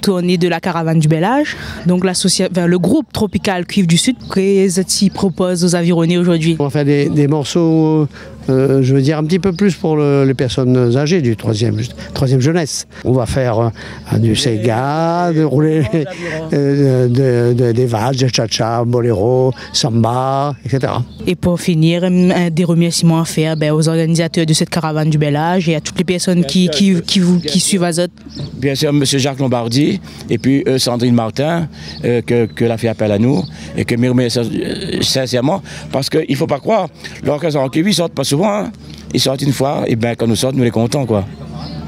tournée de la caravane du Bel Âge. Donc le groupe Tropical Cuivre du Sud, qu'est-ce qu'il propose aux avironnés aujourd'hui? On va faire des morceaux, je veux dire un petit peu plus pour les personnes âgées du troisième jeunesse. On va faire du Sega, de rouler des valses, des cha-cha, boléro, samba, etc. Et pour finir, des remerciements à faire aux organisateurs de cette caravane du Bel Âge et à toutes les personnes qui suivent Azot. Bien sûr, M. Jacques Lombardi et puis Sandrine Martin, que l'a fait appel à nous et que me remercie sincèrement parce qu'il ne faut pas croire, l'orchestre en Kévi ne sortent pas souvent, hein. Ils sortent une fois et quand nous sortent, nous les comptons, quoi.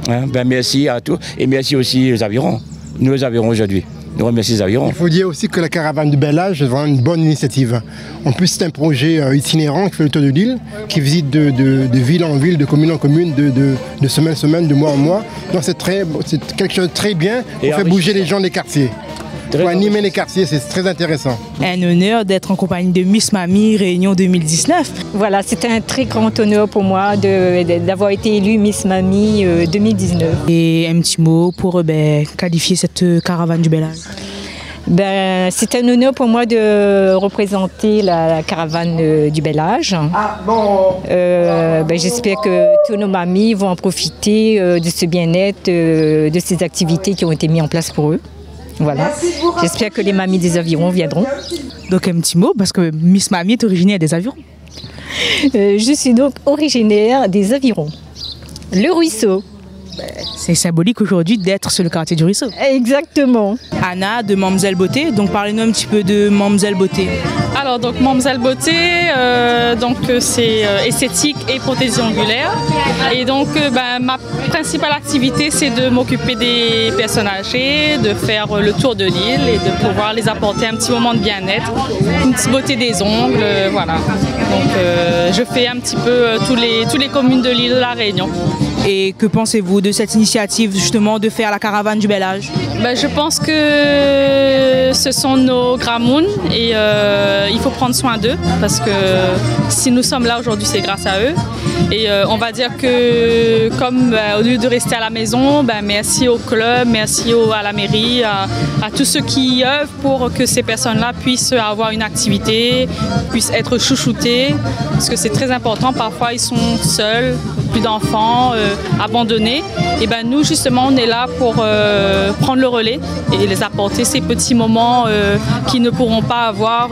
Hein? Merci à tous et merci aussi aux avirons. Nous les avirons aujourd'hui. Nous remercions les avirons. Il faut dire aussi que la caravane du Bel Âge est vraiment une bonne initiative. En plus, c'est un projet itinérant qui fait le tour de l'île, qui visite de ville en ville, de commune en commune, de semaine en semaine, de mois en mois. Donc c'est quelque chose de très bien pour faire bouger les gens des quartiers. Pour animer les quartiers, c'est très intéressant. Un honneur d'être en compagnie de Miss Mamie Réunion 2019. Voilà, c'était un très grand honneur pour moi d'avoir été élue Miss Mamie 2019. Et un petit mot pour qualifier cette caravane du Bel Âge. C'est un honneur pour moi de représenter la caravane du Bel Âge. J'espère que tous nos mamies vont en profiter de ce bien-être, de ces activités qui ont été mises en place pour eux. Voilà. J'espère que les mamies des avirons viendront. Donc un petit mot, parce que Miss Mamie est originaire des avirons. Je suis donc originaire des avirons. Le ruisseau. C'est symbolique aujourd'hui d'être sur le quartier du ruisseau. Exactement. Anna de Mamzelle Beauté, donc parlez-nous un petit peu de Mamzelle Beauté. Alors donc Mamzelle Beauté, c'est esthétique et prothésie ongulaire. Et donc ma principale activité c'est de m'occuper des personnes âgées, de faire le tour de l'île et de pouvoir les apporter un petit moment de bien-être, une petite beauté des ongles, voilà. Donc je fais un petit peu tous les communes de l'île de la Réunion. Et que pensez-vous de cette initiative justement de faire la caravane du Bel Âge? Je pense que ce sont nos gramounes et il faut prendre soin d'eux parce que si nous sommes là aujourd'hui c'est grâce à eux. Et on va dire que comme au lieu de rester à la maison, merci au club, merci à la mairie, à tous ceux qui œuvrent pour que ces personnes-là puissent avoir une activité, puissent être chouchoutées parce que c'est très important. Parfois ils sont seuls, plus d'enfants, abandonnés. Et nous justement on est là pour prendre le relais et les apporter ces petits moments qu'ils ne pourront pas avoir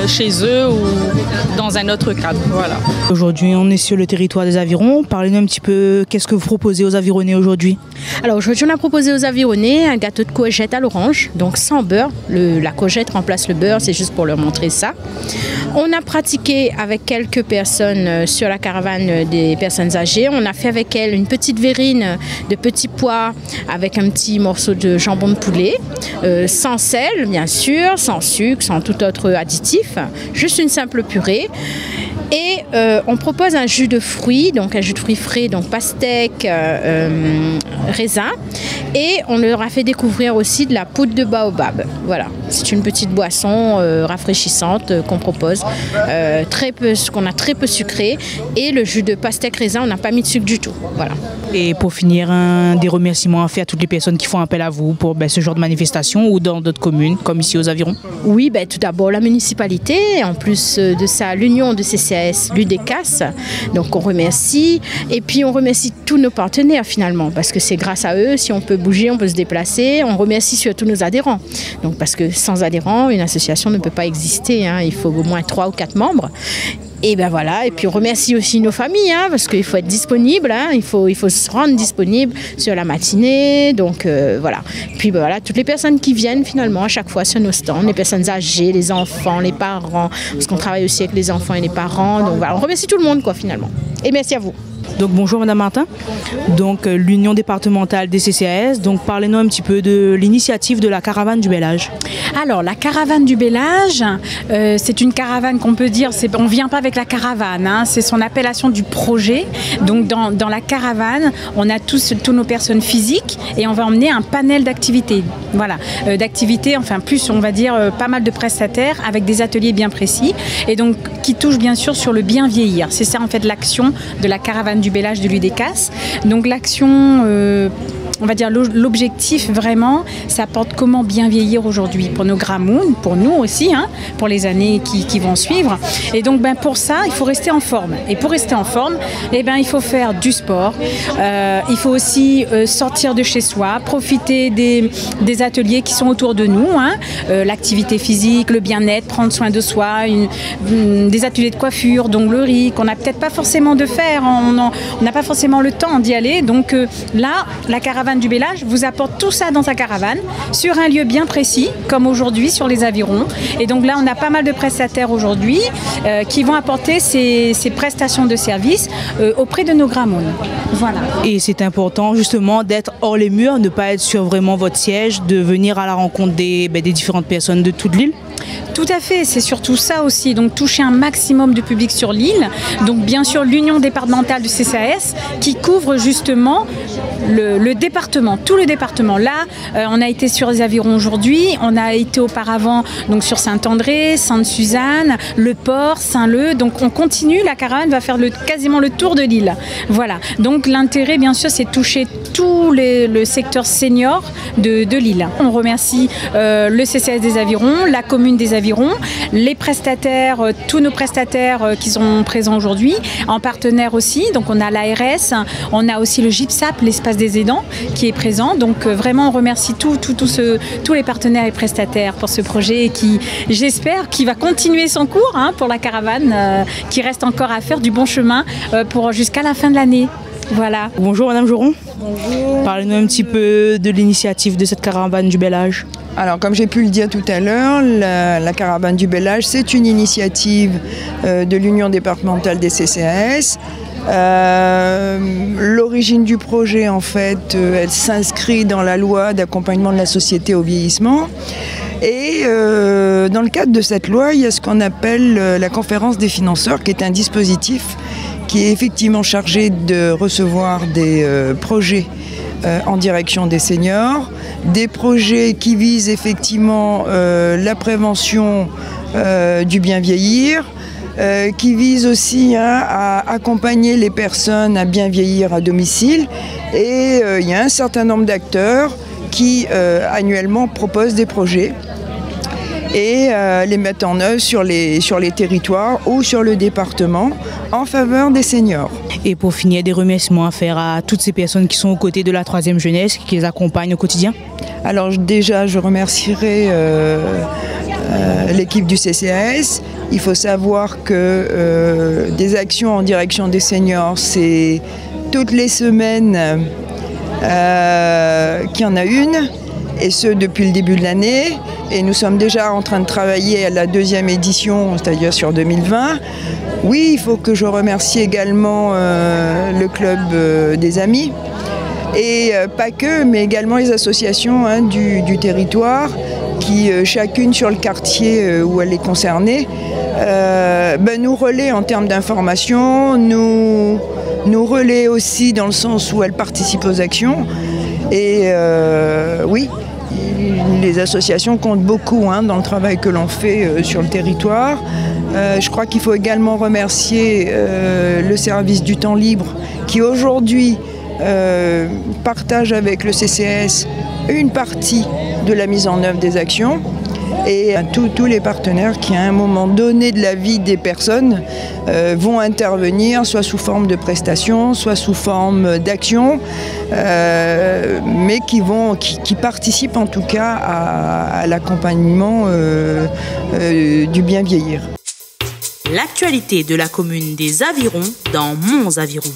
chez eux ou dans un autre cadre. Voilà. Aujourd'hui on est sur le territoire des avirons. Parlez-nous un petit peu, qu'est-ce que vous proposez aux avironnais aujourd'hui? Alors aujourd'hui on a proposé aux avironnais un gâteau de courgette à l'orange, donc sans beurre. La courgette remplace le beurre, c'est juste pour leur montrer ça. On a pratiqué avec quelques personnes sur la caravane des personnes âgées. On a fait avec elles une petite verrine de petits pois avec un petit morceau de jambon de poulet, sans sel bien sûr, sans sucre, sans tout autre additif, juste une simple purée. Et on propose un jus de fruits, donc un jus de fruits frais, donc pastèque, raisin. Et on leur a fait découvrir aussi de la poudre de baobab. Voilà, c'est une petite boisson rafraîchissante qu'on propose, qu'on a très peu sucré. Et le jus de pastèque raisin, on n'a pas mis de sucre du tout. Voilà. Et pour finir, des remerciements à faire à toutes les personnes qui font appel à vous pour ce genre de manifestation ou dans d'autres communes, comme ici aux avirons? Oui, tout d'abord la municipalité, en plus de ça, l'union de CCAS, l'UDECAS. Donc on remercie. Et puis on remercie tous nos partenaires finalement, parce que c'est grâce à eux, si on peut bouger, on peut se déplacer. On remercie surtout nos adhérents. Donc parce que sans adhérents, une association ne peut pas exister, hein. Il faut au moins 3 ou 4 membres. Et voilà, et puis on remercie aussi nos familles, hein, parce qu'il faut être disponible, hein, il faut se rendre disponible sur la matinée, donc voilà. Et puis voilà, toutes les personnes qui viennent finalement à chaque fois sur nos stands, les personnes âgées, les enfants, les parents, parce qu'on travaille aussi avec les enfants et les parents, donc voilà, on remercie tout le monde quoi finalement. Et merci à vous. Donc bonjour Madame Martin, donc l'Union départementale des CCAS, donc parlez-nous un petit peu de l'initiative de la caravane du Bel Âge. Alors la caravane du Bel Âge, c'est une caravane qu'on peut dire, on ne vient pas avec la caravane, hein, c'est son appellation du projet. Donc dans la caravane, on a tous nos personnes physiques et on va emmener un panel d'activités. Voilà, d'activités, enfin plus on va dire pas mal de prestataires avec des ateliers bien précis et donc qui touchent bien sûr sur le bien vieillir. C'est ça en fait l'action de la caravane du Bel Âge de l'UDECAS. Donc l'action on va dire l'objectif vraiment, ça porte comment bien vieillir aujourd'hui pour nos Gramoun, pour nous aussi, hein, pour les années qui vont suivre. Et donc pour ça, il faut rester en forme. Et pour rester en forme, il faut faire du sport. Il faut aussi sortir de chez soi, profiter des ateliers qui sont autour de nous, hein, l'activité physique, le bien-être, prendre soin de soi, des ateliers de coiffure, d'onglerie, qu'on n'a peut-être pas forcément de faire, on n'a pas forcément le temps d'y aller. Donc là, la caravane du Bélage vous apporte tout ça dans sa caravane, sur un lieu bien précis, comme aujourd'hui sur les avirons. Et donc là, on a pas mal de prestataires aujourd'hui qui vont apporter ces prestations de services auprès de nos Gramoun. Voilà. Et c'est important justement d'être hors les murs, ne pas être sur vraiment votre siège, de venir à la rencontre des différentes personnes de toute l'île. Tout à fait, c'est surtout ça aussi, donc toucher un maximum de public sur l'île. Donc bien sûr l'union départementale du CCAS qui couvre justement le département, tout le département. Là, on a été sur les avirons aujourd'hui, on a été auparavant donc sur Saint-André, Sainte-Suzanne, Le Port, Saint-Leu. Donc on continue, la caravane va faire quasiment le tour de l'île. Voilà, donc l'intérêt bien sûr c'est de toucher tout le secteur senior de l'île. On remercie le CCAS des Avirons, la commune des Avirons, les prestataires, tous nos prestataires qui sont présents aujourd'hui, en partenaire aussi. Donc on a l'ARS, on a aussi le GIPSAP, l'espace des aidants, qui est présent. Donc vraiment on remercie tous les partenaires et prestataires pour ce projet qui, j'espère, qui va continuer son cours hein, pour la caravane, qui reste encore à faire du bon chemin pour jusqu'à la fin de l'année. Voilà. Bonjour Madame Joron. Bonjour. Parlez-nous un petit peu de l'initiative de cette caravane du Bélage. Alors comme j'ai pu le dire tout à l'heure, la caravane du Bélage, c'est une initiative de l'Union départementale des CCAS. L'origine du projet, en fait, elle s'inscrit dans la loi d'accompagnement de la société au vieillissement. Et dans le cadre de cette loi, il y a ce qu'on appelle la conférence des financeurs, qui est un dispositif qui est effectivement chargé de recevoir des projets en direction des seniors, des projets qui visent effectivement la prévention du bien vieillir, qui visent aussi à accompagner les personnes à bien vieillir à domicile. Et il y a un certain nombre d'acteurs qui annuellement proposent des projets et les mettent en œuvre sur les territoires ou sur le département en faveur des seniors. Et pour finir, des remerciements à faire à toutes ces personnes qui sont aux côtés de la 3e jeunesse, qui les accompagnent au quotidien. Alors déjà, je remercierai l'équipe du CCAS. Il faut savoir que des actions en direction des seniors, c'est toutes les semaines qu'il y en a une, et ce depuis le début de l'année. Et nous sommes déjà en train de travailler à la 2e édition, c'est-à-dire sur 2020. Oui, il faut que je remercie également le club des amis. Et pas que, mais également les associations du territoire qui, chacune sur le quartier où elle est concernée, nous relaie en termes d'information, nous relaie aussi dans le sens où elle participe aux actions. Et oui, les associations comptent beaucoup dans le travail que l'on fait sur le territoire. Je crois qu'il faut également remercier le service du temps libre qui aujourd'hui partage avec le CCAS une partie de la mise en œuvre des actions, et tous les partenaires qui à un moment donné de la vie des personnes vont intervenir soit sous forme de prestations, soit sous forme d'actions, mais qui participent en tout cas à l'accompagnement du bien vieillir. L'actualité de la commune des Avirons dans Mons Avirons.